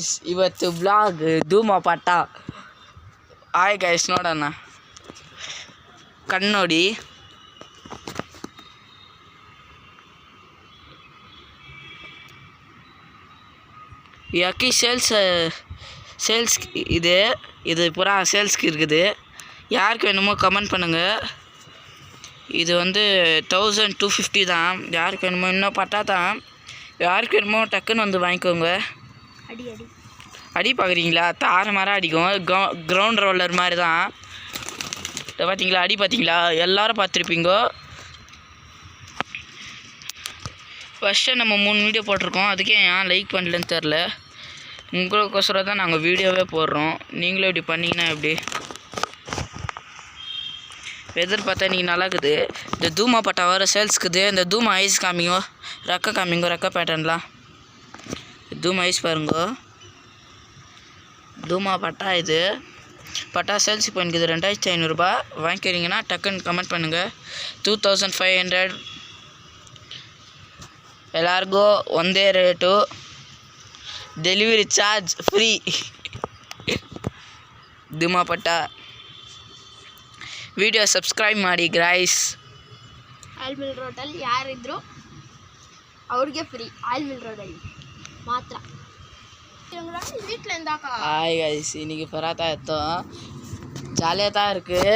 guys ಇವತ್ತು blog ಧೂಮ ಪಾಠ ಹಾಯ್ ಗೈಸ್ ನೋಡೋಣ ಕಣ್ಣು ನೋಡಿ யாக்கி சேல்ஸ் இது பூரா சேல்ஸ்க்கு இருக்குது யாருக்கு வேணுமோ கமெண்ட் பண்ணுங்கள் இது வந்து 1250 தான் யாருக்கு வேணுமோ இன்னும் பட்டா தான் யாருக்கு வேணுமோ டக்குன்னு வந்து வாங்கிக்கோங்க அடி பார்க்குறீங்களா தார மாதிரி அடிக்கும் கிரவுண்ட் ரோலர் மாதிரி தான் பார்த்தீங்களா அடி பார்த்தீங்களா எல்லோரும் பார்த்துருப்பீங்க ஃபஸ்ட்டு நம்ம 3 வீடியோ போட்டிருக்கோம் அதுக்கே ஏன் லைக் பண்ணலன்னு தெரில உங்களுக்கோசரம் தான் நாங்கள் வீடியோவே போடுறோம் நீங்களும் இப்படி பண்ணிங்கன்னா எப்படி வெதர் பார்த்தா நீங்கள் நல்லா இருக்குது இந்த தூமா பட்டா வர சேல்ஸ்க்குது இந்த தூமா ஐஸ் காமிங்கோ ரெக்க பேட்டர்ன்லாம் தூமா ஐஸ் பாருங்கோ தூமா பட்டா இது பட்டா சேல்ஸ் பண்ணிக்குது 2500 வாங்கிக்கிறீங்கன்னா டக்குன்னு கமெண்ட் பண்ணுங்கள் 2500 ಎಲ್ಲರಿಗೂ ಒಂದೇ ರೇಟು ಡೆಲಿವರಿ ಚಾರ್ಜ್ ಫ್ರೀ ಧೂಮಪಟ್ಟ ವಿಡಿಯೋ ಸಬ್ಸ್ಕ್ರೈಬ್ ಮಾಡಿ ಗ್ರೈಸ್ ಆಯಿಲ್ ಮಿಲ್ ರೋಡಲ್ಲಿ ಯಾರಿದ್ರು ಅವ್ರಿಗೆ ಫ್ರೀ ಆಯಿಲ್ ಮಿಲ್ ರೋಡಲ್ಲಿ ಮಾತ್ರ ஹாய் கைஸ் இன்னைக்கு பராத்தா எடுத்தோம் ஜாலியாக தான் இருக்குது